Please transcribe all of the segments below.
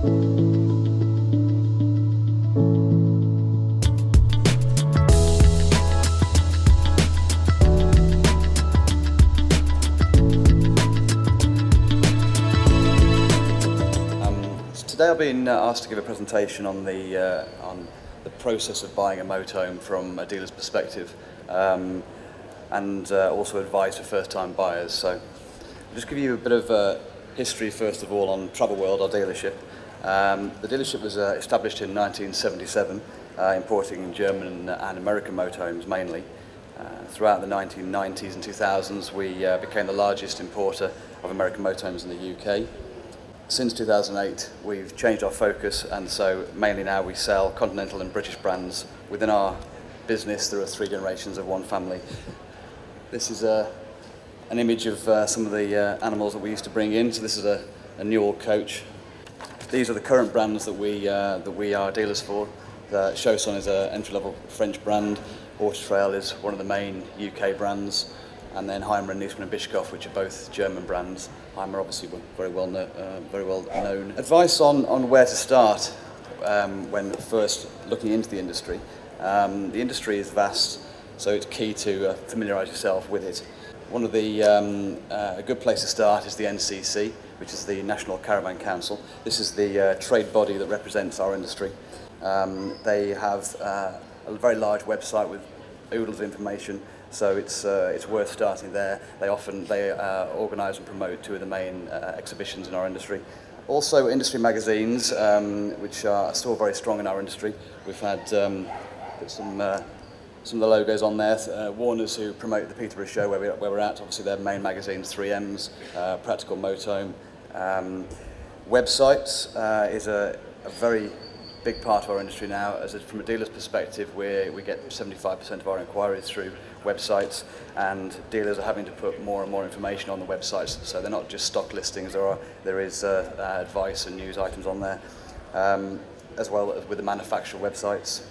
Today I've been asked to give a presentation on the process of buying a motorhome from a dealer's perspective, and also advice for first-time buyers. So I'll just give you a bit of history first of all on Travelworld, our dealership. The dealership was established in 1977, importing German and American motorhomes mainly. Throughout the 1990s and 2000s we became the largest importer of American motorhomes in the UK. Since 2008 we've changed our focus, and so mainly now we sell continental and British brands. Within our business there are 3 generations of one family. This is an image of some of the animals that we used to bring in. So this is a Newell coach. These are the current brands that we are dealers for. Chausson is an entry-level French brand, Auto Trail is one of the main UK brands, and then Heimer and Niesmann and Bischoff, which are both German brands. Heimer obviously very well known. Advice on where to start when first looking into the industry. The industry is vast, so it's key to familiarise yourself with it. One of the a good place to start is the NCC, which is the National Caravan Council. This is the trade body that represents our industry. They have a very large website with oodles of information, so it's worth starting there. They organise and promote 2 of the main exhibitions in our industry. Also industry magazines, which are still very strong in our industry. We've had some of the logos on there. Warners, who promote the Peterborough show where we're at, obviously their main magazines, 3Ms, Practical Motorhome. Websites is a very big part of our industry now. From a dealer's perspective, we get 75% of our inquiries through websites, and dealers are having to put more and more information on the websites, so they're not just stock listings. There is advice and news items on there, as well as with the manufacturer websites.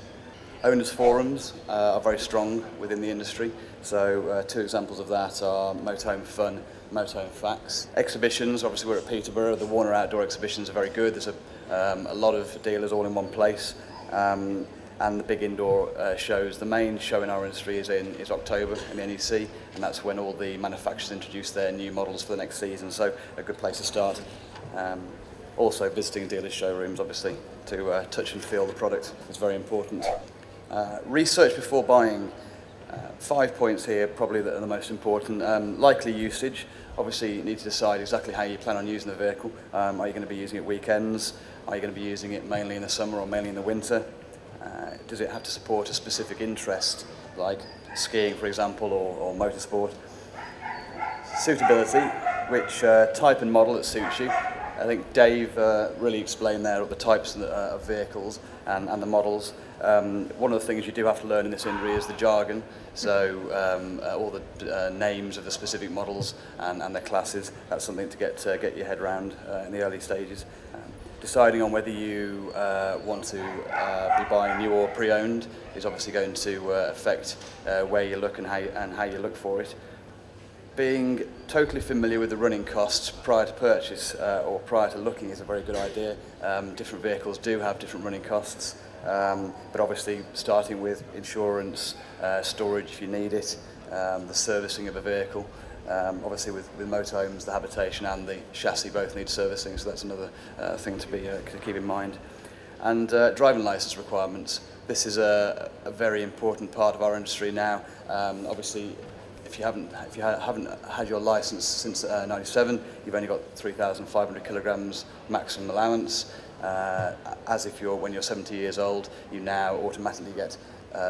Owners forums are very strong within the industry, so 2 examples of that are Motorhome Fun, Motorhome Facts. Exhibitions, obviously we're at Peterborough, the Warner Outdoor exhibitions are very good. There's a lot of dealers all in one place, and the big indoor shows. The main show in our industry is October in the NEC, and that's when all the manufacturers introduce their new models for the next season, so a good place to start. Also visiting dealers' showrooms, obviously, to touch and feel the product is very important. Research before buying. 5 points here probably that are the most important. Likely usage. Obviously you need to decide exactly how you plan on using the vehicle. Are you going to be using it weekends? Are you going to be using it mainly in the summer or mainly in the winter? Does it have to support a specific interest, like skiing for example, or motorsport? Suitability, which type and model that suits you. I think Dave really explained there the types of vehicles and the models. One of the things you do have to learn in this industry is the jargon, so all the names of the specific models and their classes. That's something to get your head around in the early stages. Deciding on whether you want to be buying new or pre-owned is obviously going to affect where you look and how you look for it. Being totally familiar with the running costs prior to purchase or prior to looking is a very good idea. Different vehicles do have different running costs, but obviously starting with insurance, storage if you need it, the servicing of a vehicle. Obviously with motorhomes, the habitation and the chassis both need servicing, so that's another thing to keep in mind. And driving licence requirements. This is a very important part of our industry now. Obviously, if you haven't had your license since '97, you've only got 3,500 kilograms maximum allowance. When you're 70 years old, you now automatically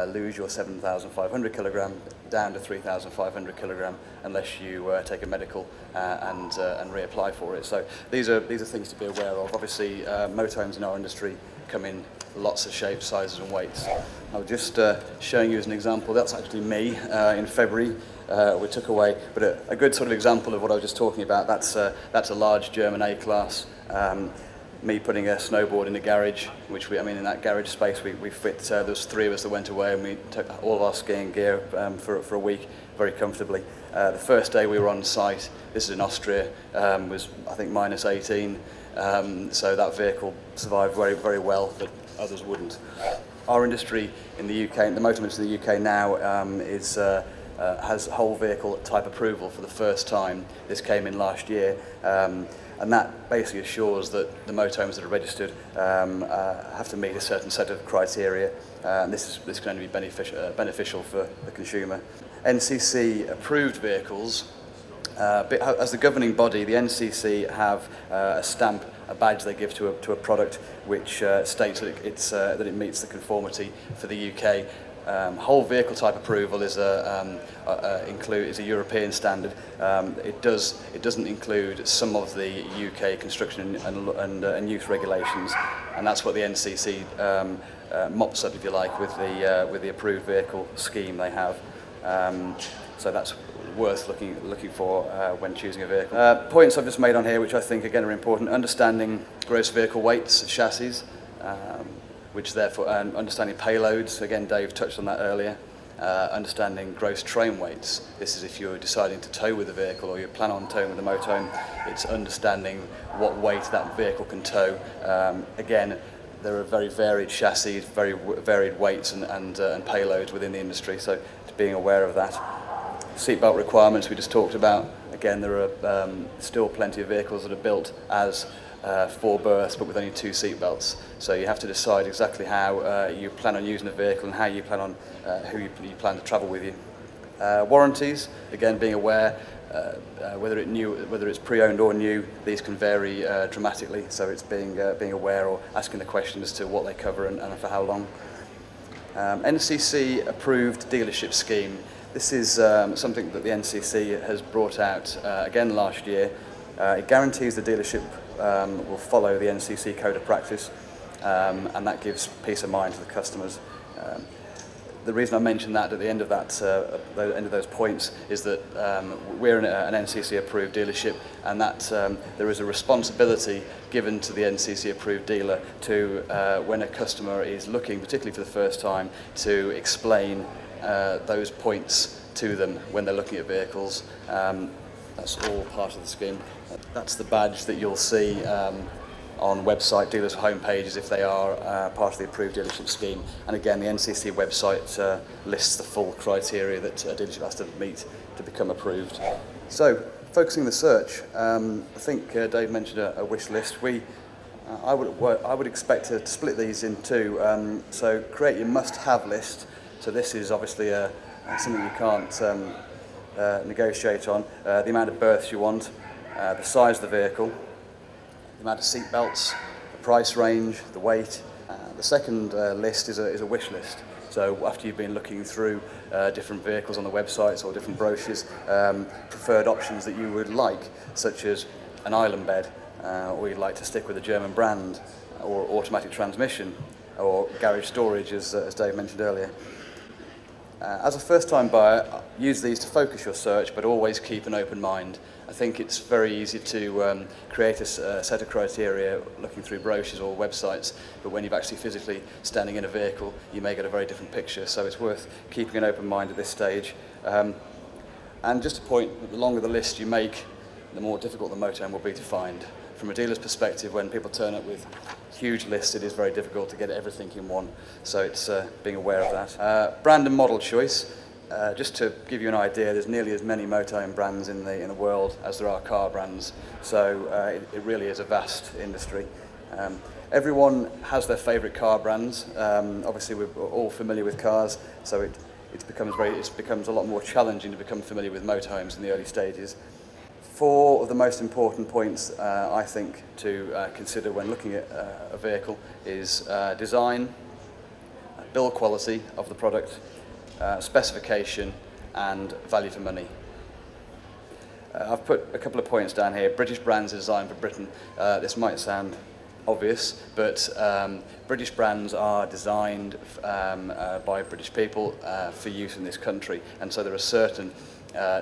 lose your 7,500 kilogram down to 3,500 kilogram unless you take a medical and reapply for it. So these are things to be aware of. Obviously, motorhomes in our industry come in lots of shapes, sizes and weights. I'll just showing you as an example. That's actually me in February. We took away, but a good sort of example of what I was just talking about. That's a large German A-class. me putting a snowboard in the garage, which in that garage space we fit, there was 3 of us that went away and we took all of our skiing gear for a week very comfortably. The first day we were on site, this is in Austria, was I think -18, so that vehicle survived very, very well, but others wouldn't. Our industry in the UK, the motor industry in the UK now has whole vehicle type approval for the first time. This came in last year. And that basically assures that the motorhomes that are registered have to meet a certain set of criteria. And this can only be beneficial for the consumer. NCC approved vehicles, as the governing body, the NCC have a stamp, a badge they give to a product which states that it meets the conformity for the UK. Whole vehicle type approval is a European standard. It doesn't include some of the UK construction and use regulations, and that's what the NCC mops up, if you like, with the approved vehicle scheme they have. So that's worth looking for when choosing a vehicle. Points I've just made on here, which I think again are important: understanding gross vehicle weights, chassis. Which therefore, understanding payloads, again Dave touched on that earlier, understanding gross train weights. This is if you're deciding to tow with a vehicle or you plan on towing with a motorhome, it's understanding what weight that vehicle can tow. Again, there are very varied chassis, very varied weights and payloads within the industry, so being aware of that. Seatbelt requirements we just talked about. Again, there are still plenty of vehicles that are built as 4 berths but with only 2 seatbelts, so you have to decide exactly how you plan on using a vehicle and how you plan on who you plan to travel with you. Warranties, again being aware whether it's pre-owned or new, these can vary dramatically, so it's being aware or asking the question as to what they cover and for how long. NCC approved dealership scheme. This is something that the NCC has brought out again last year. It guarantees the dealership will follow the NCC code of practice, and that gives peace of mind to the customers. The reason I mentioned that at the end of those points is that we're an NCC approved dealership, and that there is a responsibility given to the NCC approved dealer to, when a customer is looking, particularly for the first time, to explain those points to them when they're looking at vehicles. That's all part of the scheme. That's the badge that you'll see on website dealers' homepages if they are part of the approved dealership scheme. And again, the NCC website lists the full criteria that a dealership has to meet to become approved. So, focusing the search, I think Dave mentioned a wish list. I would expect to split these in 2. So create your must-have list. So this is obviously something you can't negotiate on. The amount of berths you want, the size of the vehicle, the amount of seat belts, the price range, the weight. The second list is a wish list. So after you've been looking through different vehicles on the websites or different brochures, preferred options that you would like, such as an island bed, or you'd like to stick with a German brand, or automatic transmission, or garage storage, as Dave mentioned earlier. As a first-time buyer, use these to focus your search, but always keep an open mind. I think it's very easy to create a set of criteria looking through brochures or websites, but when you're actually physically standing in a vehicle, you may get a very different picture, so it's worth keeping an open mind at this stage. And just a point, the longer the list you make, the more difficult the motorhome will be to find. From a dealer's perspective, when people turn up with huge lists, it is very difficult to get everything in one, so it's being aware of that. Brand and model choice. Just to give you an idea, there's nearly as many motorhome brands in the world as there are car brands, so it really is a vast industry. Everyone has their favourite car brands. Obviously, we're all familiar with cars, so it becomes a lot more challenging to become familiar with motorhomes in the early stages. 4 of the most important points I think to consider when looking at a vehicle is design, build quality of the product, specification, and value for money. I've put a couple of points down here. British brands are designed for Britain. This might sound obvious, but British brands are designed by British people for use in this country, and so there are certain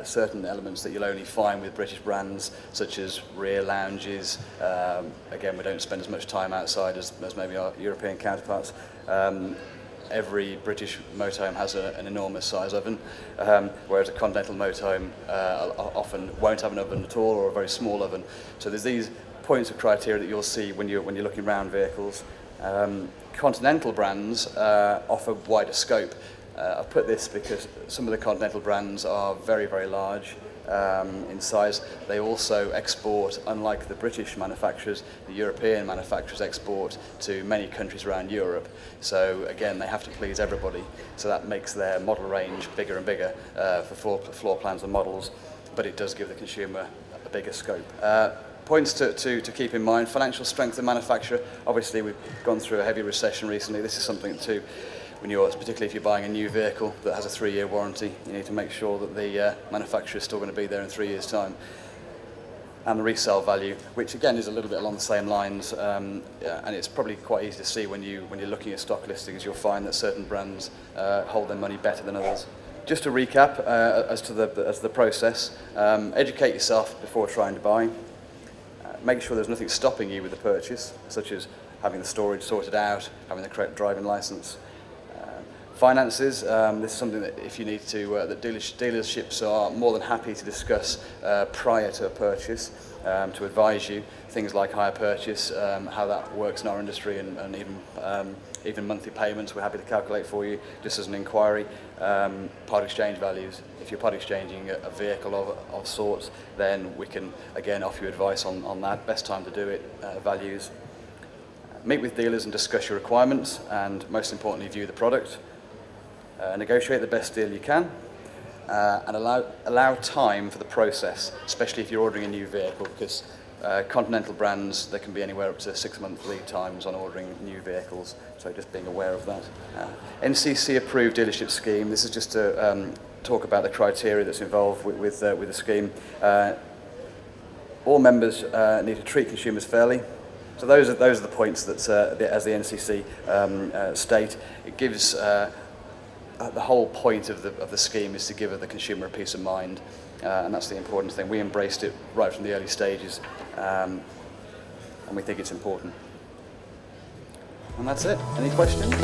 certain elements that you'll only find with British brands, such as rear lounges. Again, we don't spend as much time outside as maybe our European counterparts. Every British motorhome has an enormous size oven, whereas a continental motorhome often won't have an oven at all, or a very small oven. So there's these points of criteria that you'll see when you're looking around vehicles. Continental brands offer wider scope. I've put this because some of the continental brands are very, very large in size. They also export, unlike the British manufacturers, the European manufacturers export to many countries around Europe. So again, they have to please everybody. So that makes their model range bigger and bigger for floor plans and models, but it does give the consumer a bigger scope. Points to keep in mind: financial strength of the manufacturer. Obviously, we've gone through a heavy recession recently. This is something to, particularly if you're buying a new vehicle that has a 3-year warranty, you need to make sure that the manufacturer is still going to be there in 3 years' time. And the resale value, which again is a little bit along the same lines, and it's probably quite easy to see when you're looking at stock listings. You'll find that certain brands hold their money better than others. Just to recap as to the process: educate yourself before trying to buy. Make sure there's nothing stopping you with the purchase, such as having the storage sorted out, having the correct driving license. Finances, this is something that if you need to, that dealerships are more than happy to discuss prior to a purchase, to advise you. Things like hire purchase, how that works in our industry, and even monthly payments, we're happy to calculate for you, just as an inquiry. Part exchange values. If you're part exchanging a vehicle of sorts, then we can again offer you advice on that. Best time to do it, values. Meet with dealers and discuss your requirements, and most importantly, view the product. Negotiate the best deal you can, and allow time for the process, especially if you're ordering a new vehicle, because continental brands, there can be anywhere up to 6-month lead times on ordering new vehicles, so just being aware of that. NCC approved dealership scheme. This is just to talk about the criteria that's involved with the scheme. All members need to treat consumers fairly. So those are the points that, as the NCC state, it gives. The whole point of the scheme is to give the consumer a peace of mind, and that's the important thing. We embraced it right from the early stages, and we think it's important. And that's it. Any questions?